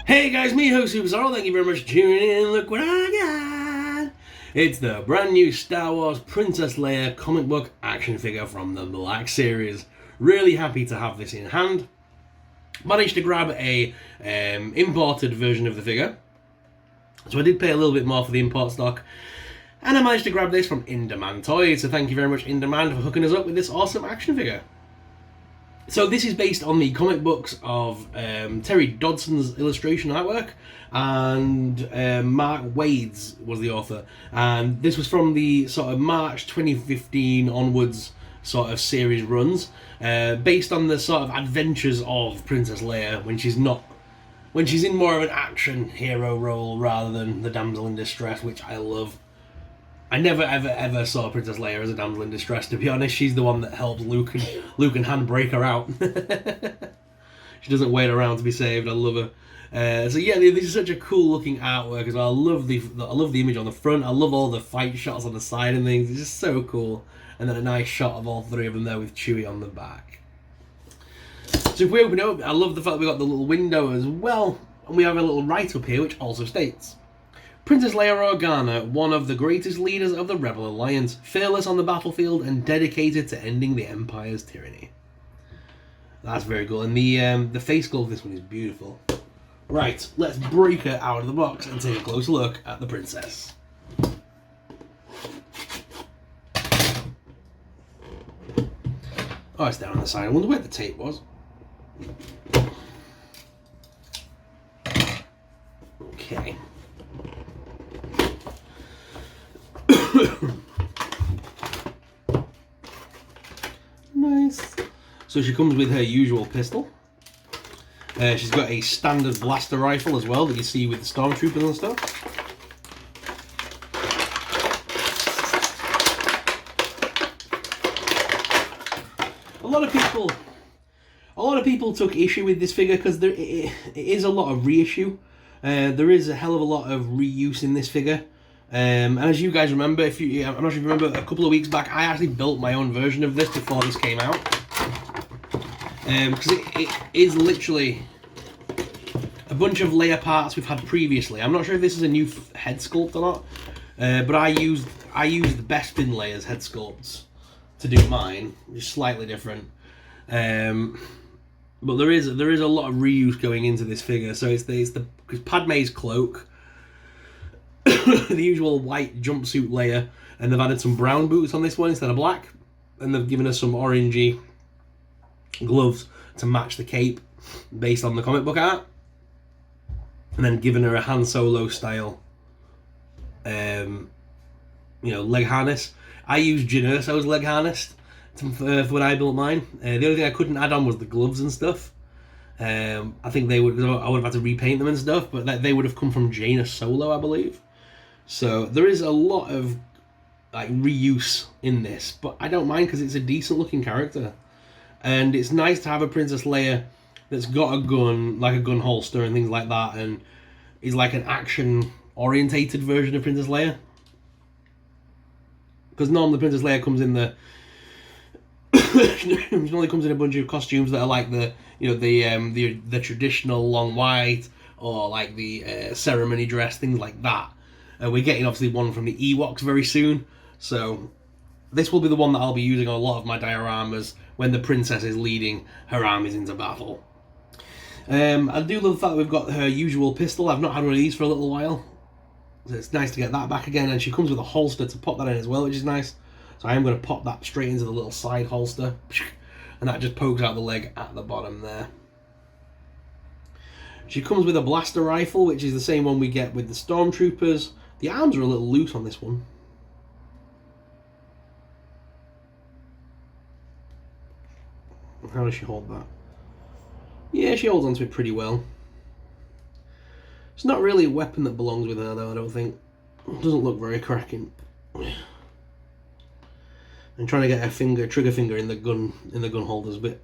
Hey guys, me host Superstar, thank you very much for tuning in. Look what I got! It's the brand new Star Wars Princess Leia comic book action figure from the Black Series. Really happy to have this in hand. Managed to grab a imported version of the figure. So I did pay a little bit more for the import stock. And I managed to grab this from In Demand Toys, so thank you very much In Demand for hooking us up with this awesome action figure. So this is based on the comic books of Terry Dodson's illustration artwork, and Mark Wade's was the author. And this was from the sort of March 2015 onwards sort of series runs, based on the sort of adventures of Princess Leia when she's in more of an action hero role rather than the damsel in distress, which I love. I never ever saw Princess Leia as a damsel in distress, to be honest. She's the one that helps Luke and Han break her out. She doesn't wait around to be saved. I love her. So yeah, this is such a cool looking artwork as well. I love the image on the front. I love all the fight shots on the side and things. It's just so cool. And then a nice shot of all three of them there with Chewie on the back. So if we open it up, I love the fact that we got the little window as well, and we have a little write-up here which also states: Princess Leia Organa, one of the greatest leaders of the Rebel Alliance, fearless on the battlefield and dedicated to ending the Empire's tyranny. That's very cool, and the face glove of this one is beautiful. Right, let's break her out of the box and take a closer look at the princess. Oh, it's down on the side. I wonder where the tape was. Okay. Nice. So she comes with her usual pistol. She's got a standard blaster rifle as well that you see with the stormtroopers and stuff. A lot of people took issue with this figure because it is a lot of reissue. There is a hell of a lot of reuse in this figure. And as you guys remember, I'm not sure if you remember, a couple of weeks back, I actually built my own version of this before this came out. Because it is literally a bunch of Leia parts we've had previously. I'm not sure if this is a new head sculpt or not, but I used the Bespin Leia's head sculpts to do mine, just slightly different. But there is a lot of reuse going into this figure. So it's Padme's cloak, the usual white jumpsuit Leia, and they've added some brown boots on this one instead of black, and they've given us some orangey gloves to match the cape based on the comic book art, and then given her a Han Solo style leg harness. I used Jyn Erso's leg harness for when I built mine. The only thing I couldn't add on was the gloves and stuff. I think I would have had to repaint them and stuff, but they would have come from Jaina Solo, I believe. So there is a lot of reuse in this, but I don't mind because it's a decent looking character, and it's nice to have a Princess Leia that's got a gun, like a gun holster and things like that, and is like an action orientated version of Princess Leia. Because normally Princess Leia comes in she normally comes in a bunch of costumes that are like the traditional long white, or like the ceremony dress, things like that. We're getting obviously one from the Ewoks very soon, so this will be the one that I'll be using on a lot of my dioramas when the princess is leading her armies into battle. I do love the fact that we've got her usual pistol. I've not had one of these for a little while, so it's nice to get that back again, and she comes with a holster to pop that in as well, which is nice. So I am going to pop that straight into the little side holster, and that just pokes out the leg at the bottom there. She comes with a blaster rifle, which is the same one we get with the stormtroopers. The arms are a little loose on this one. How does she hold that? Yeah, she holds onto it pretty well. It's not really a weapon that belongs with her, though, I don't think. It doesn't look very cracking. I'm trying to get her trigger finger in the gun holders a bit.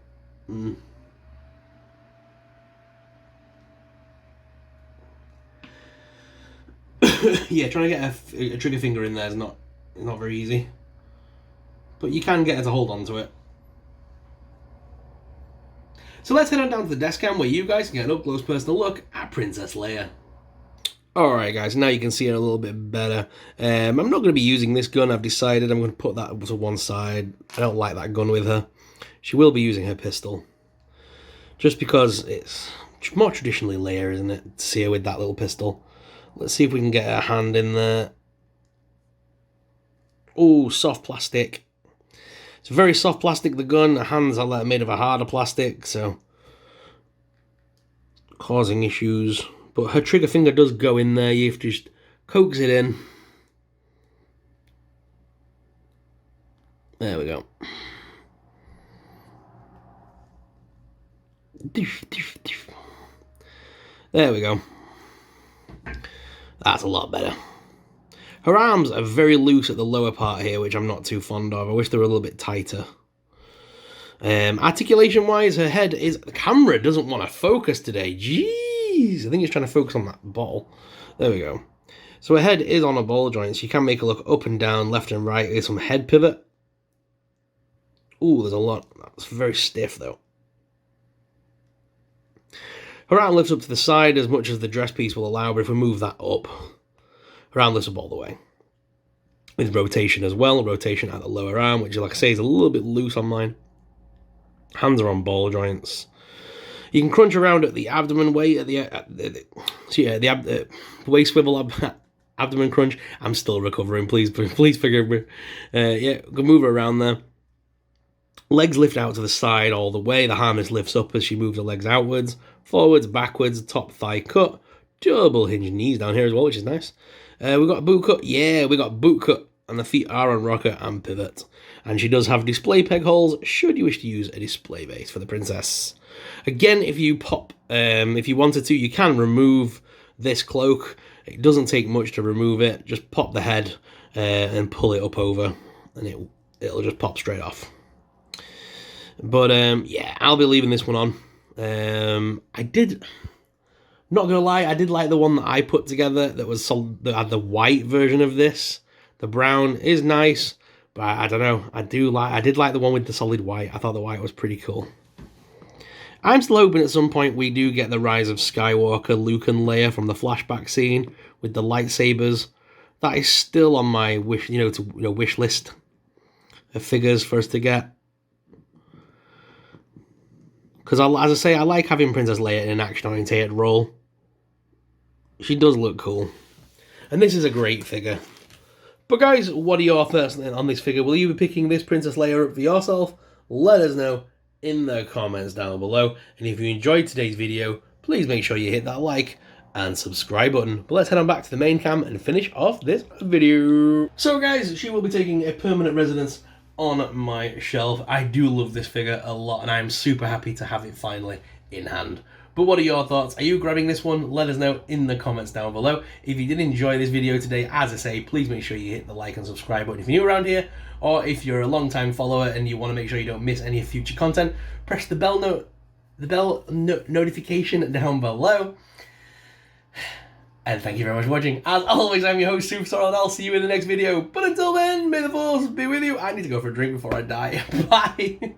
Yeah, trying to get a trigger finger in there is not very easy. But you can get her to hold on to it. So let's head on down to the desk cam where you guys can get an up-close personal look at Princess Leia. Alright guys, now you can see it a little bit better. I'm not going to be using this gun, I've decided. I'm going to put that to one side. I don't like that gun with her. She will be using her pistol. Just because it's more traditionally Leia, isn't it? To see her with that little pistol. Let's see if we can get her hand in there. Oh, soft plastic. It's very soft plastic, the gun. The hands are made of a harder plastic, so causing issues. But her trigger finger does go in there. You have to just coax it in. There we go. There we go. That's a lot better. Her arms are very loose at the lower part here, which I'm not too fond of. I wish they were a little bit tighter. Articulation-wise, her head is... The camera doesn't want to focus today. Jeez! I think it's trying to focus on that ball. There we go. So her head is on a ball joint, so you can make her look up and down, left and right. There's some head pivot. Ooh, there's a lot. That's very stiff, though. Her arm lifts up to the side as much as the dress piece will allow, but if we move that up, her arm lifts up all the way. With rotation as well, rotation at the lower arm, which, like I say, is a little bit loose on mine. Hands are on ball joints. You can crunch around at the abdomen weight, at the waist swivel abdomen crunch. I'm still recovering, please forgive me. Yeah, can move her around there. Legs lift out to the side all the way. The harness lifts up as she moves her legs outwards, forwards, backwards, top thigh cut. Double hinge knees down here as well, which is nice. We got a boot cut. Yeah, we got boot cut. And the feet are on rocker and pivot. And she does have display peg holes, should you wish to use a display base for the princess. Again, if you wanted to, you can remove this cloak. It doesn't take much to remove it. Just pop the head and pull it up over, and it'll just pop straight off. But yeah, I'll be leaving this one on. Not gonna lie, I did like the one that I put together that had the white version of this. The brown is nice, but I don't know. I did like the one with the solid white. I thought the white was pretty cool. I'm still hoping at some point we do get the rise of Skywalker, Luke and Leia from the flashback scene with the lightsabers. That is still on my wish list of figures for us to get. Because as I say, I like having Princess Leia in an action-oriented role. She does look cool. And this is a great figure. But guys, what are your thoughts on this figure? Will you be picking this Princess Leia up for yourself? Let us know in the comments down below. And if you enjoyed today's video, please make sure you hit that like and subscribe button. But let's head on back to the main cam and finish off this video. So guys, she will be taking a permanent residence on my shelf. I do love this figure a lot, and I'm super happy to have it finally in hand. But what are your thoughts? Are you grabbing this one? Let us know in the comments down below. If you did enjoy this video today, as I say, please make sure you hit the like and subscribe button if you're new around here, or if you're a long-time follower and you want to make sure you don't miss any future content, press the bell notification down below. And thank you very much for watching. As always, I'm your host, Superstar, and I'll see you in the next video. But until then, may the force be with you. I need to go for a drink before I die. Bye.